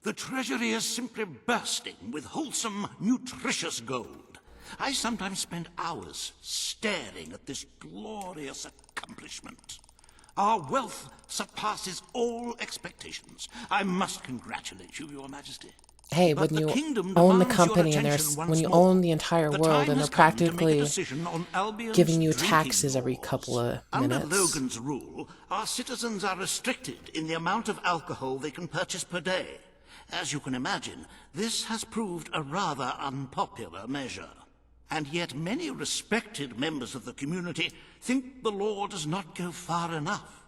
The treasury is simply bursting with wholesome, nutritious gold. I sometimes spend hours staring at this glorious accomplishment. Our wealth surpasses all expectations. I must congratulate you, Your Majesty. Hey, But when the you kingdom own the demands your company and attention when once you more. own the entire The world time and has they're come to make a practically decision on Albion's giving you drinking taxes every laws. couple of Under minutes. Logan's rule, our citizens are restricted in the amount of alcohol they can purchase per day. As you can imagine, this has proved a rather unpopular measure. And yet many respected members of the community think the law does not go far enough.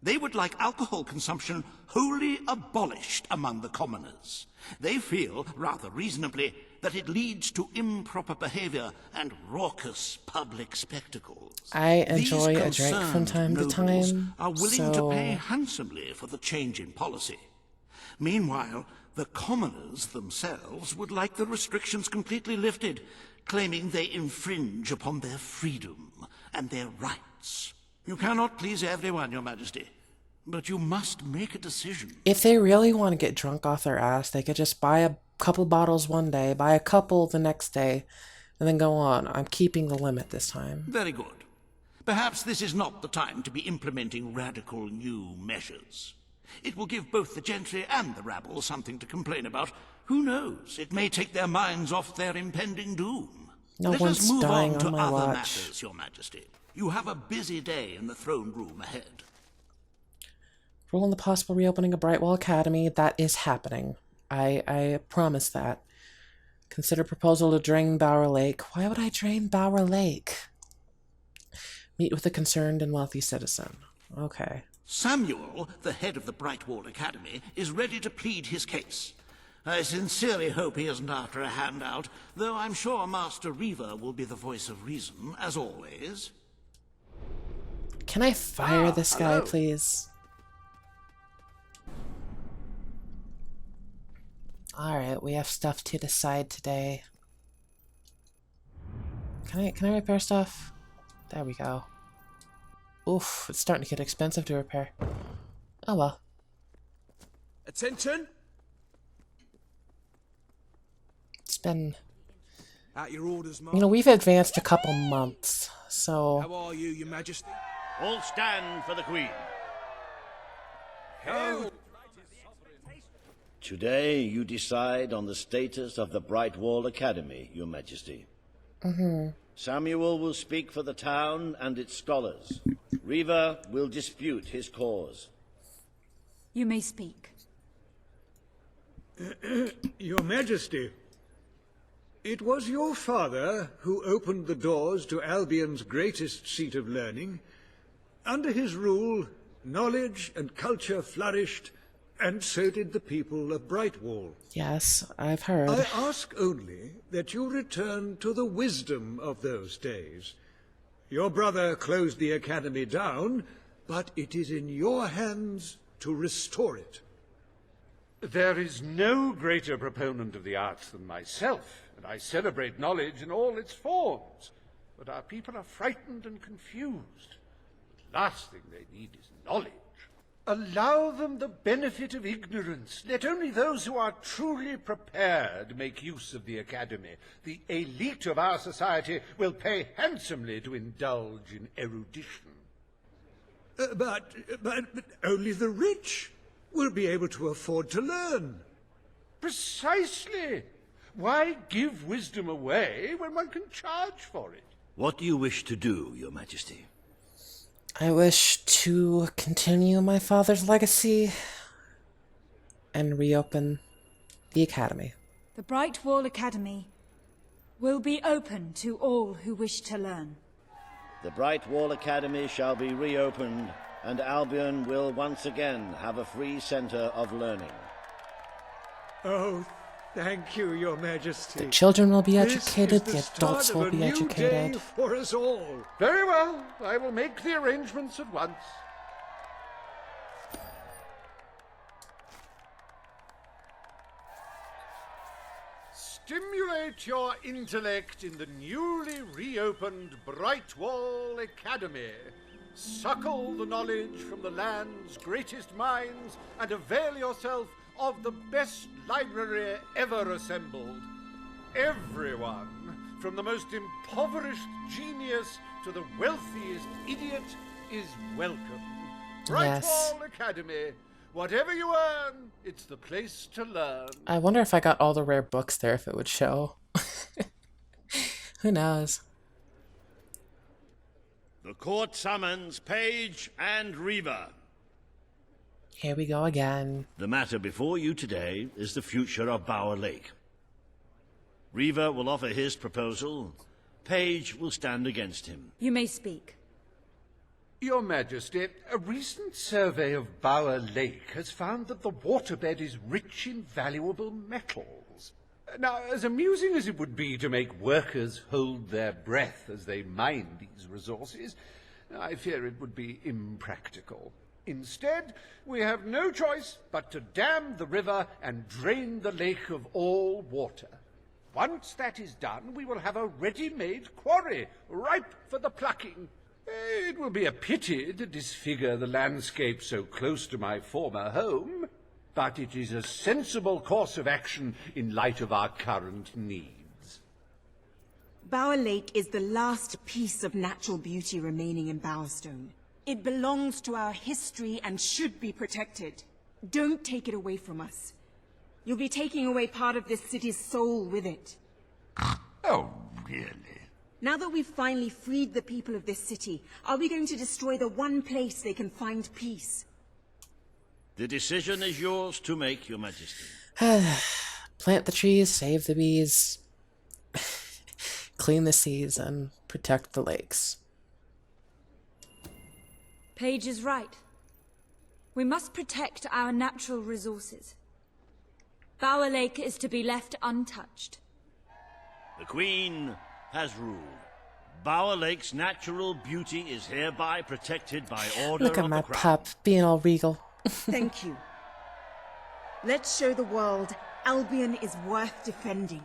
They would like alcohol consumption wholly abolished among the commoners. They feel, rather reasonably, that it leads to improper behavior and raucous public spectacles. I enjoy These a drink from time to nobles time, are willing so to pay handsomely for the change in policy. Meanwhile, the commoners themselves would like the restrictions completely lifted, claiming they infringe upon their freedom and their rights. You cannot please everyone, Your Majesty, but you must make a decision. if they really want to get drunk off their ass, they could just buy a couple bottles one day, buy a couple the next day, and then go on. I'm keeping the limit this time. Very good. Perhaps this is not the time to be implementing radical new measures. It will give both the gentry and the rabble something to complain about. Who knows? It may take their minds off their impending doom. No Let one's us move dying on to on my other watch. matters, Your Majesty. You have a busy day in the throne room ahead. Rule on the possible reopening of Brightwall Academy. That is happening. I promise that. Consider proposal to drain Bower Lake. Why would I drain Bower Lake? Meet with a concerned and wealthy citizen. Okay. Samuel, the head of the Brightwall Academy, is ready to plead his case. I sincerely hope he isn't after a handout, though I'm sure Master Reaver will be the voice of reason, as always. Can I fire this guy, hello. please? Alright, we have stuff to decide today. Can I repair stuff? There we go. Oof, it's starting to get expensive to repair. Oh well. Attention! It's been... At your orders, Mark. You know, we've advanced a couple months, so... How are you, Your Majesty? All stand for the Queen. Hail! Today you decide on the status of the Brightwall Academy, Your Majesty. Samuel will speak for the town and its scholars. Reaver will dispute his cause. You may speak. Your Majesty, it was your father who opened the doors to Albion's greatest seat of learning. Under his rule, knowledge and culture flourished, and so did the people of Brightwall. Yes, I've heard. I ask only that you return to the wisdom of those days. Your brother closed the academy down, but it is in your hands to restore it. There is no greater proponent of the arts than myself, and I celebrate knowledge in all its forms. But our people are frightened and confused. The last thing they need is knowledge. Allow them the benefit of ignorance. Let only those who are truly prepared make use of the academy. The elite of our society will pay handsomely to indulge in erudition. But only the rich will be able to afford to learn. Precisely. Why give wisdom away when one can charge for it? What do you wish to do, Your Majesty? I wish to continue my father's legacy and reopen the academy. The Brightwall Academy will be open to all who wish to learn. The Brightwall Academy shall be reopened, and Albion will once again have a free centre of learning. Oh, thank you, Your Majesty. The children will be This educated, is the start adults of will a be new educated. day for us all. Very well. I will make the arrangements at once. Stimulate your intellect in the newly reopened Brightwall Academy. Suckle the knowledge from the land's greatest minds and avail yourself of the best library ever assembled. Everyone, from the most impoverished genius to the wealthiest idiot, is welcome. Brightwall Academy. Whatever you earn, it's the place to learn. I wonder if I got all the rare books there, if it would show. Who knows? The court summons Page and Reaver. Here we go again. The matter before you today is the future of Bower Lake. Reaver will offer his proposal. Page will stand against him. You may speak. Your Majesty, a recent survey of Bower Lake has found that the waterbed is rich in valuable metals. Now, as amusing as it would be to make workers hold their breath as they mine these resources, I fear it would be impractical. Instead, we have no choice but to dam the river and drain the lake of all water. Once that is done, we will have a ready-made quarry, ripe for the plucking. It will be a pity to disfigure the landscape so close to my former home, but it is a sensible course of action in light of our current needs. Bower Lake is the last piece of natural beauty remaining in Bowerstone. It belongs to our history and should be protected. Don't take it away from us. You'll be taking away part of this city's soul with it. Oh, really? Now that we've finally freed the people of this city, are we going to destroy the one place they can find peace? The decision is yours to make, Your Majesty. Plant the trees, save the bees, clean the seas, and protect the lakes. Page is right. We must protect our natural resources. Bower Lake is to be left untouched. The Queen has ruled. Bower Lake's natural beauty is hereby protected by order Look at of my the Crown. pup being all regal. Thank you. Let's show the world Albion is worth defending.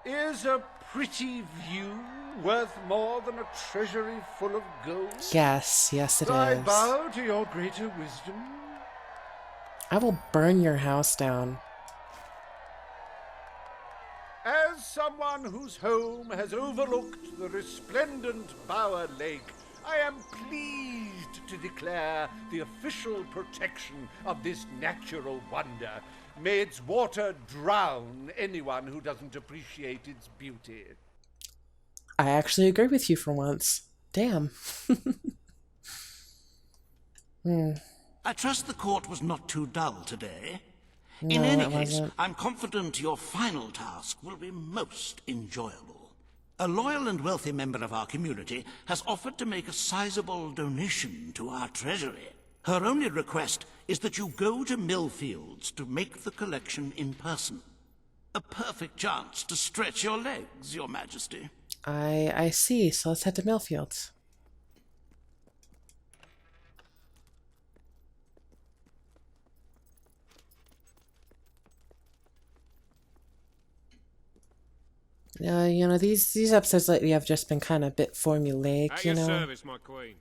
Is a pretty view worth more than a treasury full of gold? Yes, yes it I is. bow to your greater wisdom. I will burn your house down. As someone whose home has overlooked the resplendent Bower Lake, I am pleased to declare the official protection of this natural wonder. May its water drown anyone who doesn't appreciate its beauty. I actually agree with you for once. Damn. I trust the court was not too dull today. No, In any it case, wasn't. I'm confident your final task will be most enjoyable. A loyal and wealthy member of our community has offered to make a sizable donation to our treasury. Her only request is that you go to Millfields to make the collection in person. A perfect chance to stretch your legs, Your Majesty. I see, so let's head to Millfields. You know, these episodes lately have just been kind of a bit formulaic, At you your know. service, my queen.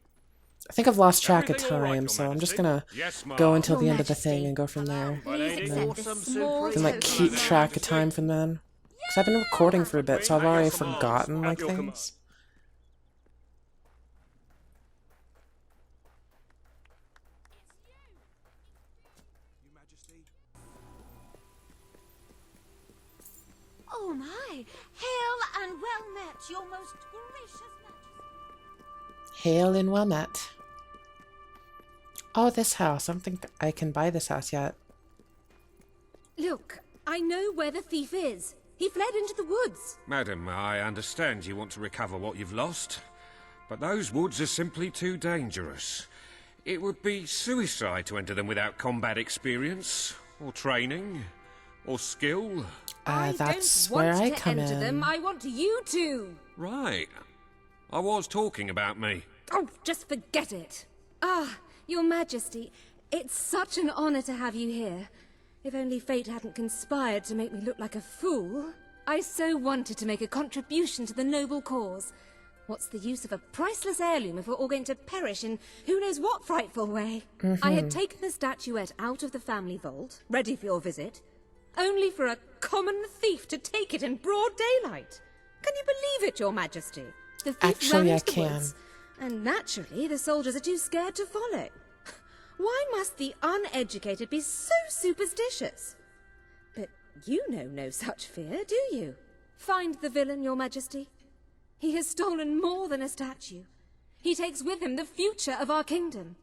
I think I've lost track of Everything all right, time, Your so I'm just Majesty? gonna Yes, ma'am. go until the Your end of the Majesty. thing and go from there. Please then- accept this small Then like token. keep track of time from then. Because I've been recording for a bit, so I've already forgotten like At your command. things. Oh my! Hail and well met, your most gracious majesty. Hail and well met. Oh, this house. I don't think I can buy this house yet. Look, I know where the thief is. He fled into the woods. Madam, I understand you want to recover what you've lost, but those woods are simply too dangerous. It would be suicide to enter them without combat experience, or training, or skill. That's don't where want I to come enter in. them. I want you to. Right. I was talking about me. Oh, just forget it. Ah, your majesty, it's such an honor to have you here. If only fate hadn't conspired to make me look like a fool. I so wanted to make a contribution to the noble cause. What's the use of a priceless heirloom if we're all going to perish in who knows what frightful way? I had taken the statuette out of the family vault, ready for your visit, only for a common thief to take it in broad daylight. Can you believe it, Your Majesty? The thief Actually, ran I to the can. woods, and naturally the soldiers are too scared to follow. Why must the uneducated be so superstitious? But you know no such fear, do you? Find the villain, Your Majesty. He has stolen more than a statue. He takes with him the future of our kingdom.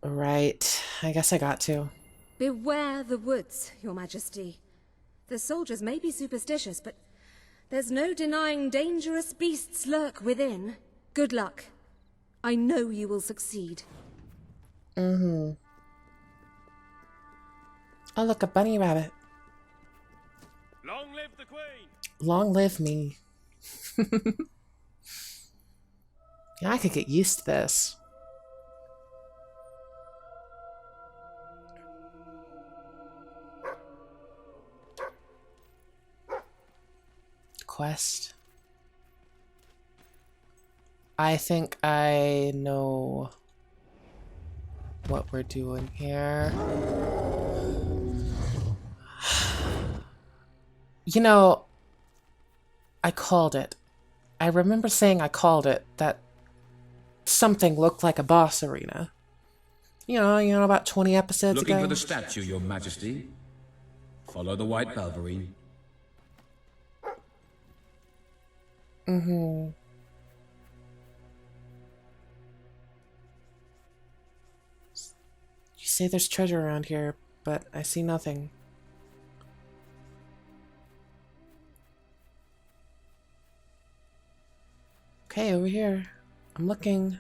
Right. I guess I got to. Beware the woods, Your Majesty. The soldiers may be superstitious, but there's no denying dangerous beasts lurk within. Good luck. I know you will succeed. Oh, look, a bunny rabbit. Long live the Queen! Long live me. Yeah, I could get used to this. Quest. I think I know what we're doing here. You know, I called it. I remember saying I called it, that something looked like a boss arena. You know, about 20 episodes ago. Looking for the statue, Your Majesty. Follow the white Wolverine. You say there's treasure around here, but I see nothing. Okay, over here. I'm looking.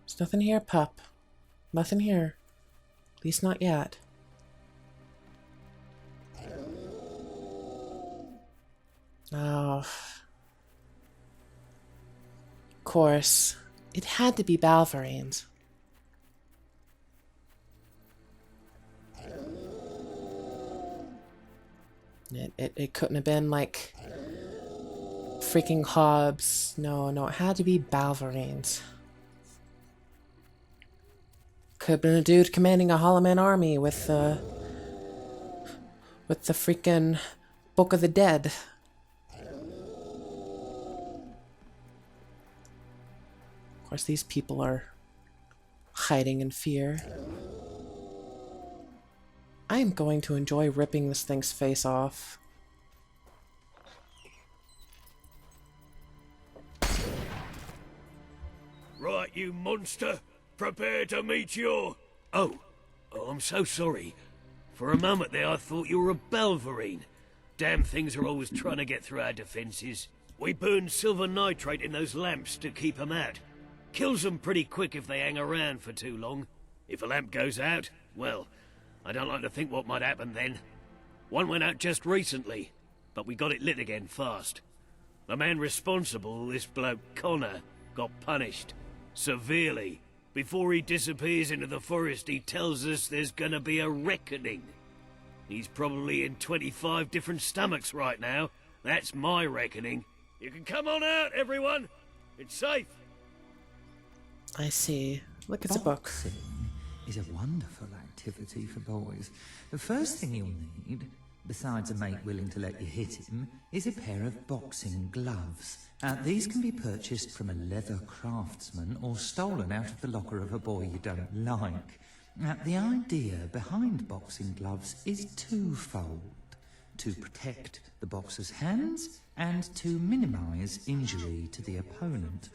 There's nothing here, pup. Nothing here. At least not yet. Oh. Of course. It had to be Wolverine's. It couldn't have been like freaking Hobbs. No, it had to be Wolverine's. Could have been a dude commanding a Hollow Man army with the freaking Book of the Dead. Of course, these people are hiding in fear. I am going to enjoy ripping this thing's face off. Right, you monster. Prepare to meet your... Oh, I'm so sorry. For a moment there I thought you were a Wolverine. Damn things are always trying to get through our defenses. We burn silver nitrate in those lamps to keep them out. Kills them pretty quick if they hang around for too long. If a lamp goes out, well, I don't like to think what might happen then. One went out just recently, but we got it lit again fast. The man responsible, this bloke Connor, got punished. Severely. Before he disappears into the forest, he tells us there's gonna be a reckoning. He's probably in 25 different stomachs right now. That's my reckoning. You can come on out, everyone. It's safe. I see. Look, it's a book. Boxing is a wonderful activity for boys. The first thing you'll need, besides a mate willing to let you hit him, is a pair of boxing gloves. These can be purchased from a leather craftsman or stolen out of the locker of a boy you don't like. The idea behind boxing gloves is twofold: to protect the boxer's hands and to minimize injury to the opponent.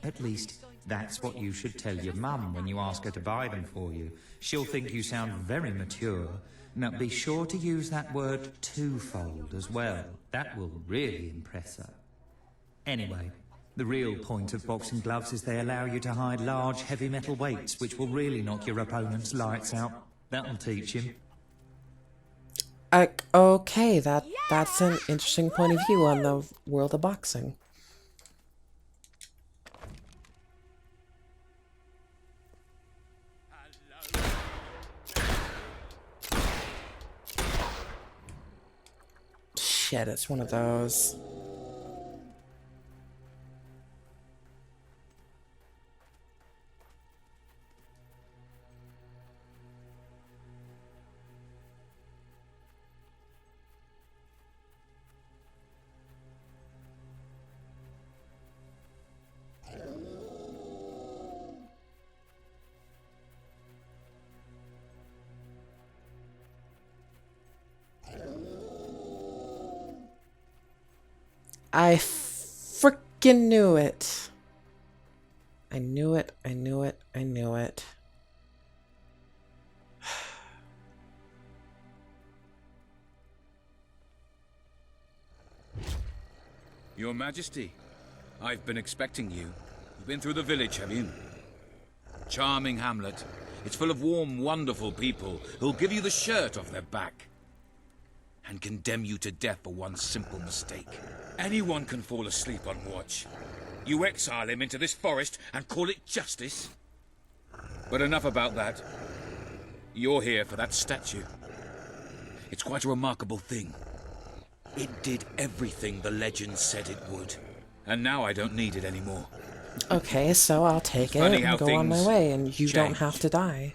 At least, that's what you should tell your mum when you ask her to buy them for you. She'll think you sound very mature. Now, be sure to use that word twofold as well. That will really impress her. Anyway, the real point of boxing gloves is they allow you to hide large, heavy metal weights, which will really knock your opponent's lights out. That'll teach him. Okay, that's an interesting point of view on the world of boxing. Shit, it's one of those. I frickin' knew it. I knew it, I knew it, I knew it. Your Majesty, I've been expecting you. You've been through the village, have you? Charming hamlet. It's full of warm, wonderful people who'll give you the shirt off their back and condemn you to death for one simple mistake. Anyone can fall asleep on watch. You exile him into this forest and call it justice? But enough about that. You're here for that statue. It's quite a remarkable thing. It did everything the legend said it would. And now I don't need it anymore. Okay, so I'll take it and go on my way, and you don't have to die.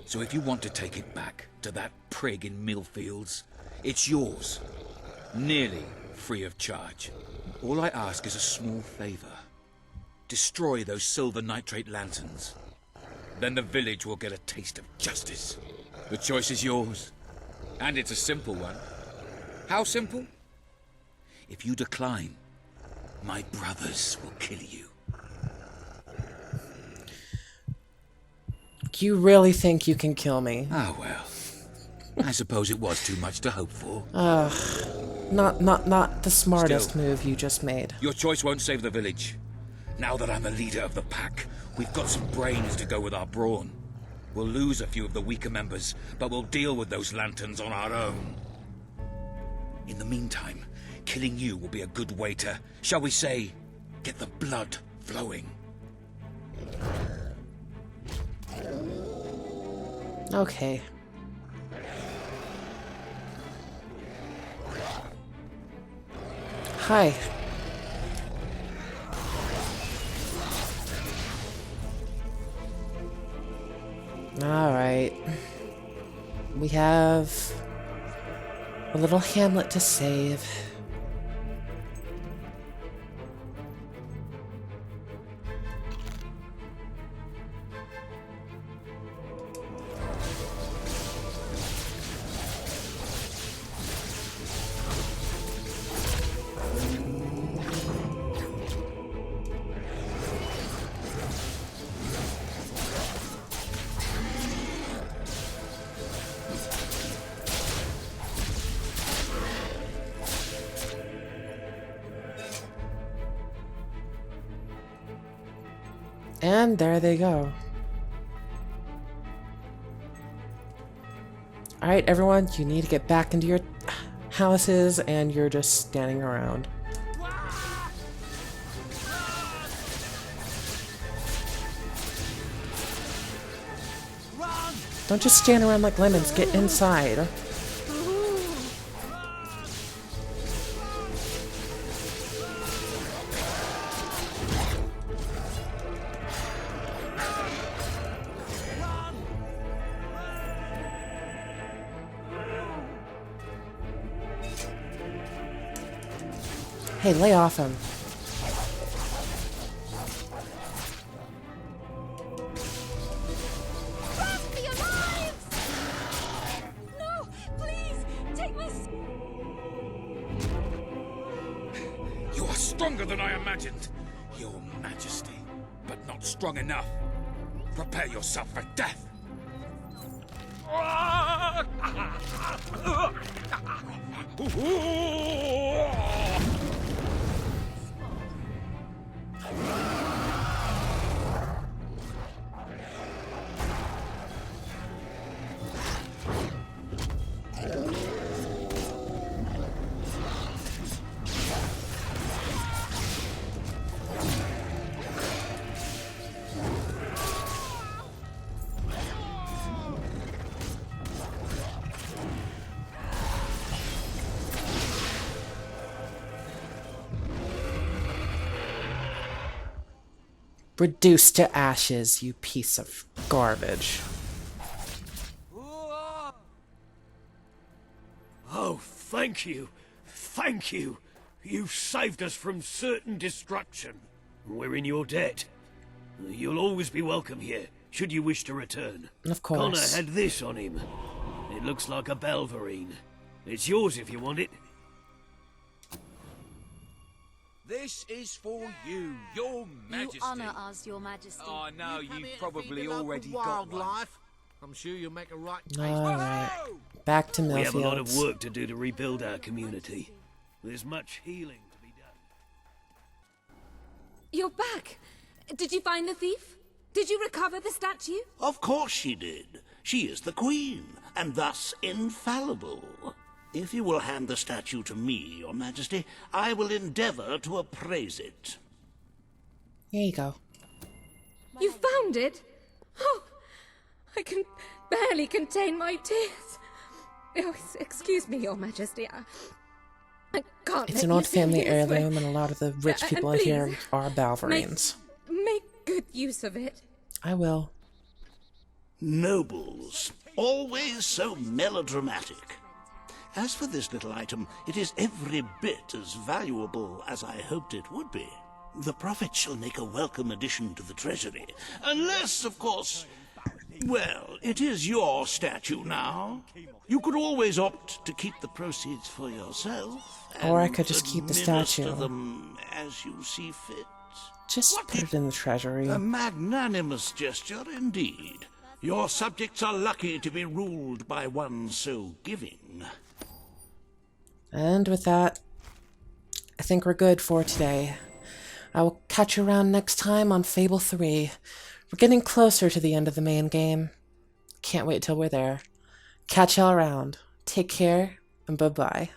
So if you want to take it back to that prig in Millfields, it's yours. Nearly free of charge. All I ask is a small favor. Destroy those silver nitrate lanterns. Then the village will get a taste of justice. The choice is yours. And it's a simple one. How simple? If you decline, my brothers will kill you. You really think you can kill me? Ah, well. I suppose it was too much to hope for. Not the smartest move you just made. Your choice won't save the village. Now that I'm the leader of the pack, we've got some brains to go with our brawn. We'll lose a few of the weaker members, but we'll deal with those lanterns on our own. In the meantime, killing you will be a good way to, shall we say, get the blood flowing. Okay. Hi. Alright. We have a little hamlet to save. And there they go. Alright, everyone, you need to get back into your houses, and you're just standing around. Don't just stand around like lemons, get inside. Hey, lay off him. Run for your lives! No, please, take my... You are stronger than I imagined, Your Majesty, but not strong enough. Prepare yourself for death. Reduced to ashes, you piece of garbage. Oh, thank you. Thank you. You've saved us from certain destruction. We're in your debt. You'll always be welcome here, should you wish to return. Of course. Connor had this on him. It looks like a Wolverine. It's yours if you want it. This is for you, Your Majesty. You honour us, Your Majesty. Oh, no, you've probably already got one. I'm sure you'll make a right Alright. Back to We have a lot of Millfields. work to do to rebuild our community. There's much healing to be done. You're back. Did you find the thief? Did you recover the statue? Of course she did. She is the queen, and thus infallible. If you will hand the statue to me, Your Majesty, I will endeavor to appraise it. Here you go. You found it? Oh, I can barely contain my tears. Oh, excuse me, Your Majesty. I can't. It's let an you old see me family this way. heirloom, and a lot of the rich And people in here please, are Balverines. Make good use of it. I will. Nobles, always so melodramatic. As for this little item, it is every bit as valuable as I hoped it would be. The profits shall make a welcome addition to the treasury. Unless, of course... Well, it is your statue now. You could always opt to keep the proceeds for yourself. Or I and could just keep the administer statue. them as you see fit. Just put it in the treasury. A magnanimous gesture indeed. Your subjects are lucky to be ruled by one so giving. And with that, I think we're good for today. I will catch you around next time on Fable 3. We're getting closer to the end of the main game. Can't wait till we're there. Catch y'all around. Take care, and bye-bye.